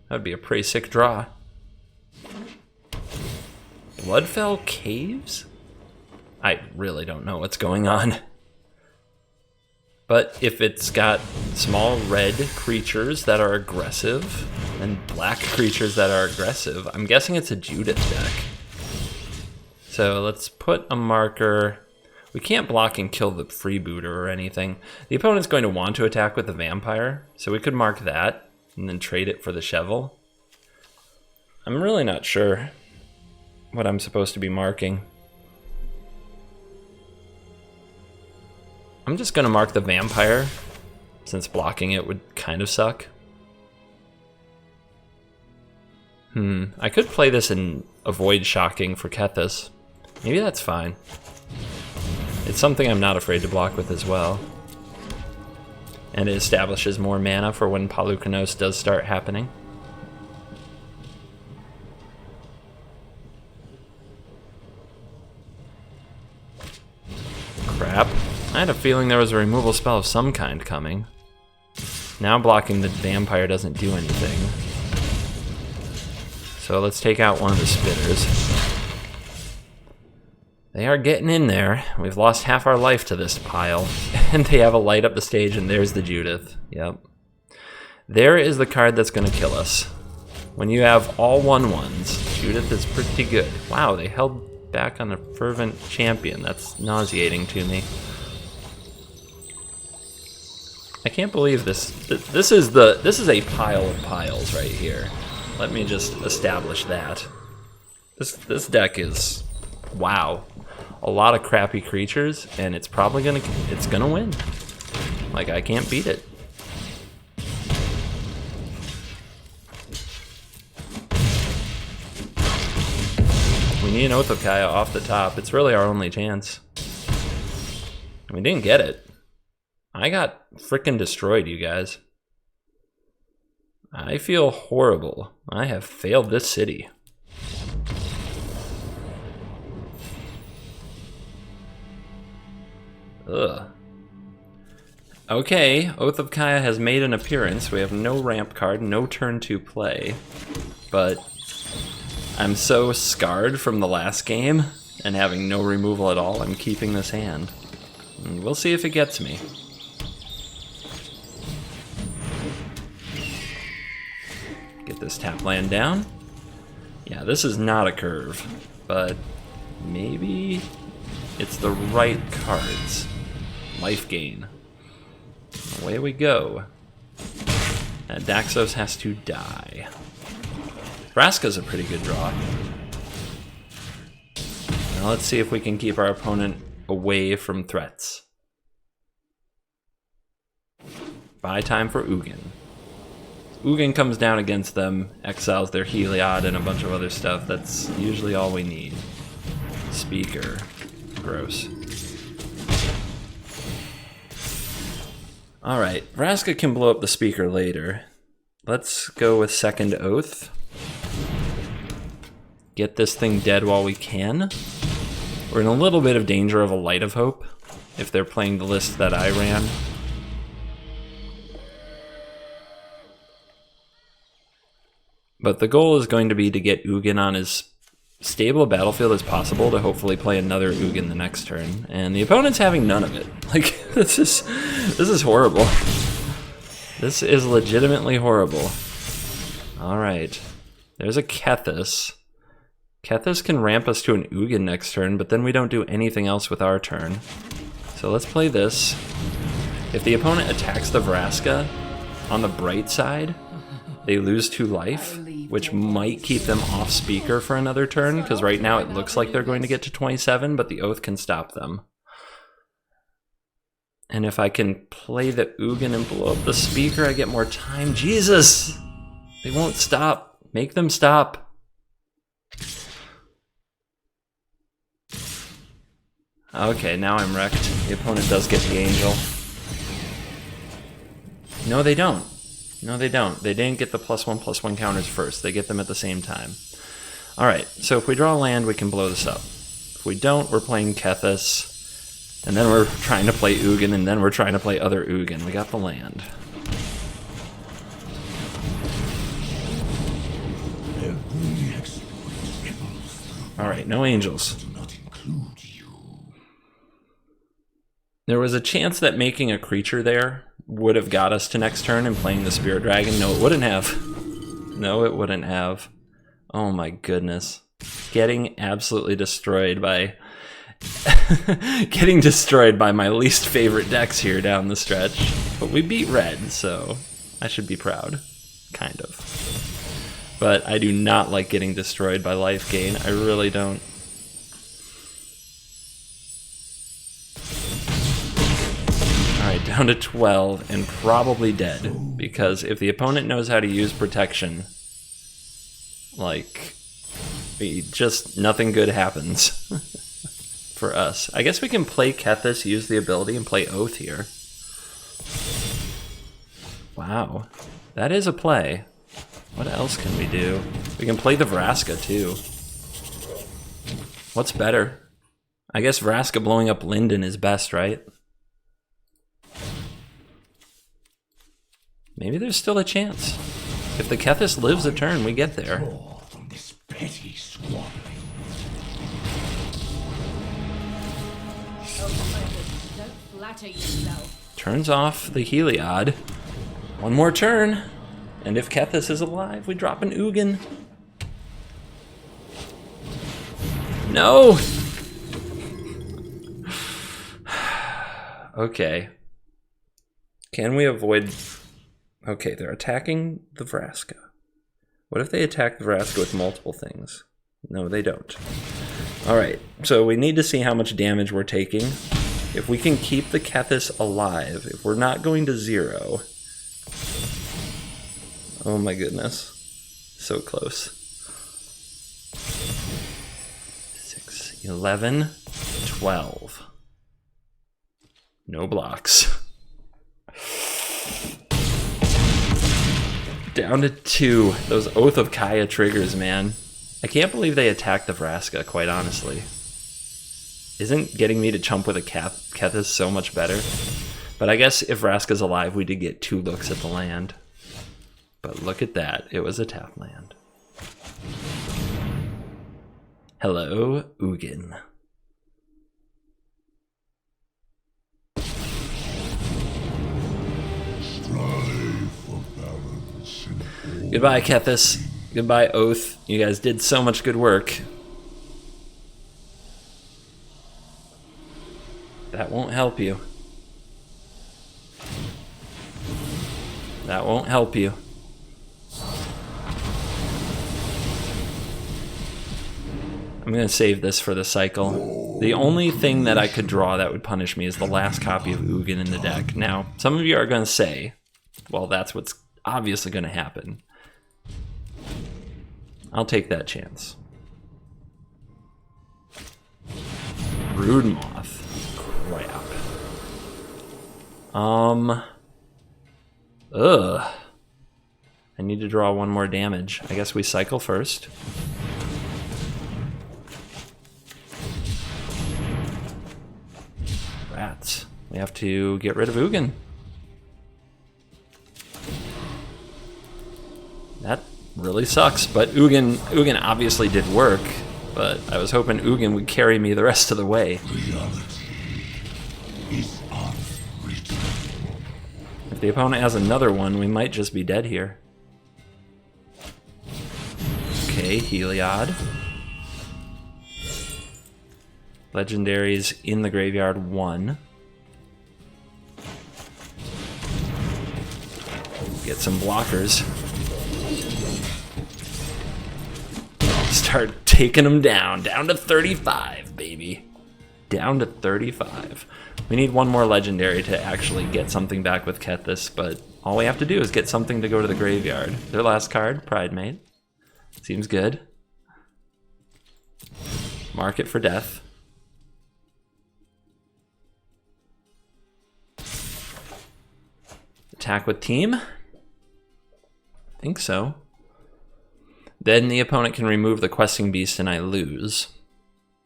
That would be a pretty sick draw. Bloodfell Caves? I really don't know what's going on. But if it's got small red creatures that are aggressive and black creatures that are aggressive, I'm guessing it's a Judith deck. So let's put a marker. We can't block and kill the freebooter or anything. The opponent's going to want to attack with the vampire, so we could mark that and then trade it for the Cheval. I'm really not sure what I'm supposed to be marking. I'm just gonna mark the vampire, since blocking it would kind of suck. I could play this and avoid shocking for Kethis. Maybe that's fine. It's something I'm not afraid to block with as well. And it establishes more mana for when Polychronos does start happening. Crap. I had a feeling there was a removal spell of some kind coming. Now blocking the vampire doesn't do anything. So let's take out one of the spitters. They are getting in there. We've lost half our life to this pile. And they have a light up the stage, and there's the Judith. Yep. There is the card that's going to kill us. When you have all 1/1s, Judith is pretty good. Wow, they held back on a Fervent Champion. That's nauseating to me. I can't believe this. This is a pile of piles right here. Let me just establish that. This deck is, wow, a lot of crappy creatures, and it's probably gonna win. Like, I can't beat it. We need an Oath of Kaya off the top. It's really our only chance. We didn't get it. I got frickin' destroyed, you guys. I feel horrible. I have failed this city. Ugh. Okay, Oath of Kaya has made an appearance. We have no ramp card, no turn 2 play. But I'm so scarred from the last game and having no removal at all, I'm keeping this hand. And we'll see if it gets me. Get this tap land down. Yeah, this is not a curve, but maybe it's the right cards. Life gain. Away we go. And Daxos has to die. Vraska's a pretty good draw. Now let's see if we can keep our opponent away from threats. Buy time for Ugin. Ugin comes down against them, exiles their Heliod and a bunch of other stuff. That's usually all we need. Speaker. Gross. Alright, Vraska can blow up the speaker later. Let's go with Second Oath. Get this thing dead while we can. We're in a little bit of danger of a Light of Hope if they're playing the list that I ran. But the goal is going to be to get Ugin on as stable a battlefield as possible to hopefully play another Ugin the next turn. And the opponent's having none of it. Like, this is horrible. This is legitimately horrible. Alright. There's a Kethis. Kethis can ramp us to an Ugin next turn, but then we don't do anything else with our turn. So let's play this. If the opponent attacks the Vraska, on the bright side, they lose 2 life, which might keep them off speaker for another turn, because right now it looks like they're going to get to 27, but the Oath can stop them. And if I can play the Ugin and blow up the speaker, I get more time. Jesus! They won't stop. Make them stop. Okay, now I'm wrecked. The opponent does get the angel. No, they don't. No, they don't. They didn't get the +1/+1 counters first. They get them at the same time. Alright, so if we draw land, we can blow this up. If we don't, we're playing Kethis, and then we're trying to play Ugin, and then we're trying to play other Ugin. We got the land. Alright, no angels. There was a chance that making a creature there would have got us to next turn and playing the Spirit Dragon. No, it wouldn't have. No, it wouldn't have. Oh my goodness. Getting absolutely destroyed by... getting destroyed by my least favorite decks here down the stretch. But we beat red, so I should be proud. Kind of. But I do not like getting destroyed by life gain. I really don't. Alright, down to 12 and probably dead, because if the opponent knows how to use protection, like, just nothing good happens for us. I guess we can play Kethis, use the ability, and play Oath here. Wow, that is a play. What else can we do? We can play the Vraska too. What's better? I guess Vraska blowing up Linden is best, right? Maybe there's still a chance. If the Kethis lives a turn, we get there. From this petty squabbling. Don't flatter yourself. Turns off the Heliod. One more turn. And if Kethis is alive, we drop an Ugin. No! Okay. Can we avoid... Okay, they're attacking the Vraska. What if they attack the Vraska with multiple things? No, they don't. Alright, so we need to see how much damage we're taking. If we can keep the Kethis alive, if we're not going to 0... Oh my goodness. So close. 6, 11, 12. No blocks. Down to 2. Those Oath of Kaya triggers, man. I can't believe they attacked the Vraska, quite honestly. Isn't getting me to chump with a Kethis so much better? But I guess if Vraska's alive, we did get 2 looks at the land. But look at that. It was a tap land. Hello, Ugin. Goodbye, Kethis. Goodbye, Oath. You guys did so much good work. That won't help you. That won't help you. I'm going to save this for the cycle. The only thing that I could draw that would punish me is the last copy of Ugin in the deck. Now, some of you are going to say, well, that's what's obviously going to happen. I'll take that chance. Broodmoth. Crap. Ugh. I need to draw 1 more damage. I guess we cycle first. Rats. We have to get rid of Ugin. That really sucks, but Ugin obviously did work, but I was hoping Ugin would carry me the rest of the way. If the opponent has another one, we might just be dead here. Okay, Heliod. Legendaries in the graveyard 1. Get some blockers. Start taking them down to 35, baby. Down to 35. We need 1 more legendary to actually get something back with Kethis, but all we have to do is get something to go to the graveyard. Their last card, Pridemate. Seems good. Mark it for death. Attack with team? I think so. Then the opponent can remove the Questing Beast and I lose.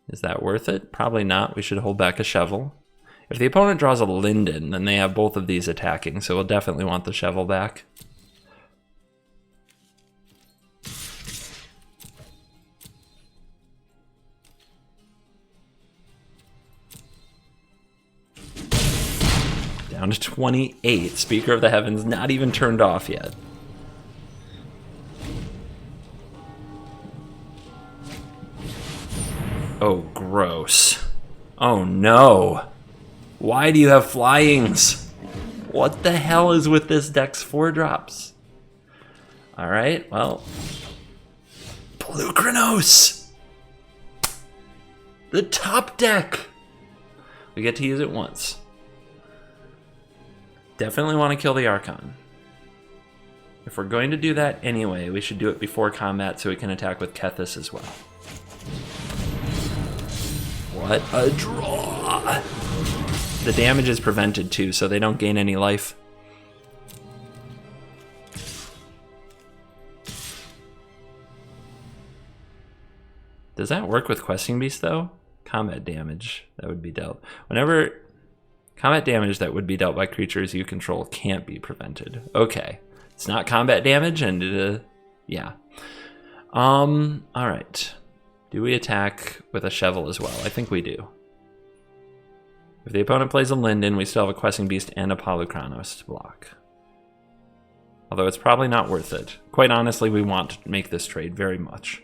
Is that worth it? Probably not. We should hold back a Shovel. If the opponent draws a Linden, then they have both of these attacking, so we'll definitely want the Shovel back. Down to 28. Speaker of the Heavens not even turned off yet. Oh, gross. Oh no. Why do you have flyings? What the hell is with this deck's 4-drops? Alright, well. Polukranos! The top deck! We get to use it once. Definitely want to kill the Archon. If we're going to do that anyway, we should do it before combat so we can attack with Kethis as well. What a draw! The damage is prevented too, so they don't gain any life. Does that work with Questing Beast though? Combat damage that would be dealt. Whenever combat damage that would be dealt by creatures you control can't be prevented. Okay. It's not combat damage and yeah. Alright. Do we attack with a Shovel as well? I think we do. If the opponent plays a Linden, we still have a Questing Beast and a Polukranos to block. Although it's probably not worth it. Quite honestly, we want to make this trade very much.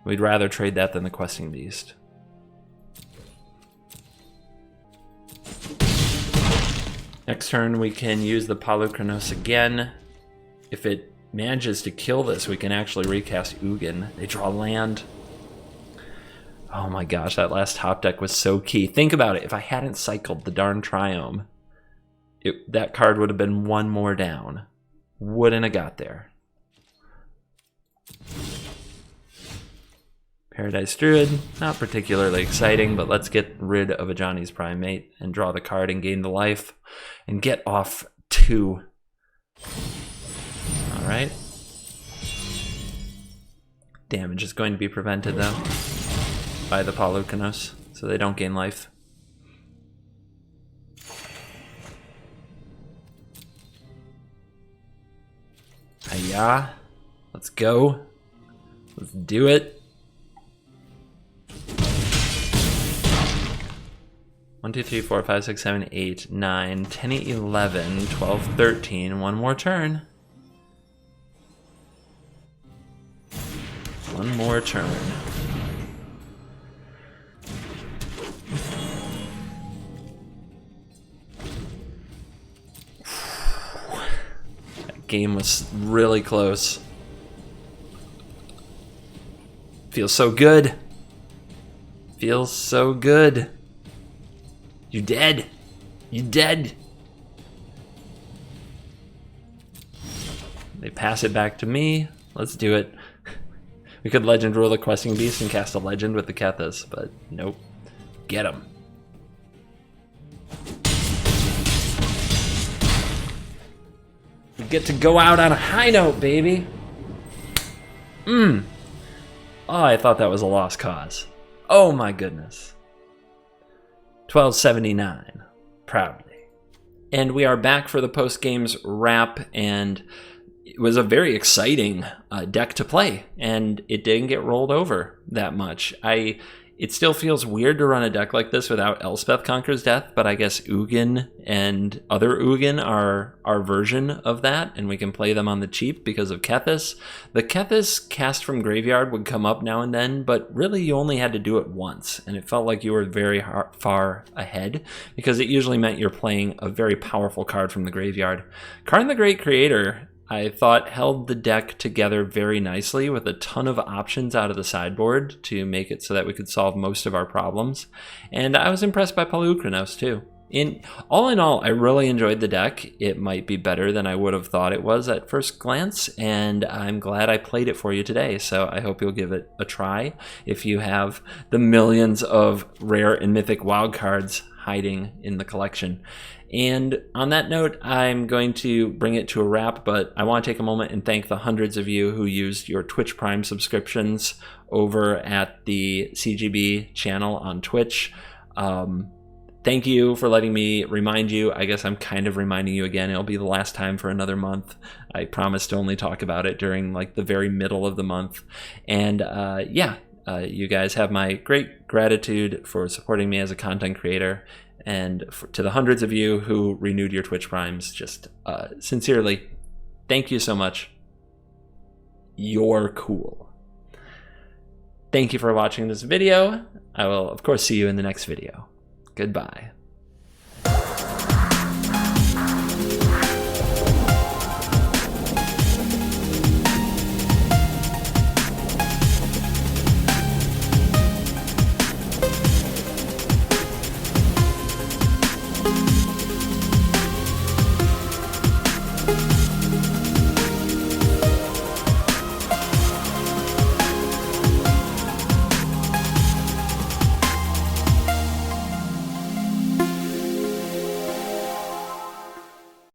We'd rather trade that than the Questing Beast. Next turn, we can use the Polukranos again. If it manages to kill this, we can actually recast Ugin. They draw land. Oh my gosh, that last top deck was so key. Think about it. If I hadn't cycled the darn Triome, that card would have been 1 more down. Wouldn't have got there. Paradise Druid, not particularly exciting, but let's get rid of a Johnny's Primate and draw the card and gain the life and get off 2. Alright. Damage is going to be prevented though by the Polukranos, so they don't gain life. Hiya. Let's go. Let's do it. 1, 2, 3, 4, 5, 6, 7, 8, 9, 10, 11, 12, 13. One more turn. One more turn. That game was really close. Feels so good. Feels so good. You dead. You dead. They pass it back to me. Let's do it. We could Legend Rule the Questing Beast and cast a Legend with the Kethis, but nope. Get him. We get to go out on a high note, baby. Oh, I thought that was a lost cause. Oh my goodness. 1279, proudly. And we are back for the post-games wrap, and it was a very exciting deck to play, and it didn't get rolled over that much. It still feels weird to run a deck like this without Elspeth Conquers Death, but I guess Ugin and other Ugin are our version of that, and we can play them on the cheap because of Kethis. The Kethis cast from graveyard would come up now and then, but really you only had to do it once, and it felt like you were very far ahead, because it usually meant you're playing a very powerful card from the graveyard. Karn the Great Creator, I thought, held the deck together very nicely with a ton of options out of the sideboard to make it so that we could solve most of our problems. And I was impressed by Polukranos too. All in all, I really enjoyed the deck. It might be better than I would have thought it was at first glance, and I'm glad I played it for you today, so I hope you'll give it a try if you have the millions of rare and mythic wild cards hiding in the collection. And on that note, I'm going to bring it to a wrap, but I want to take a moment and thank the hundreds of you who used your Twitch Prime subscriptions over at the CGB channel on Twitch. Thank you for letting me remind you. I guess I'm kind of reminding you again. It'll be the last time for another month. I promise to only talk about it during like the very middle of the month. And you guys have my great gratitude for supporting me as a content creator. And to the hundreds of you who renewed your Twitch Primes, just sincerely, thank you so much. You're cool. Thank you for watching this video. I will, of course, see you in the next video. Goodbye.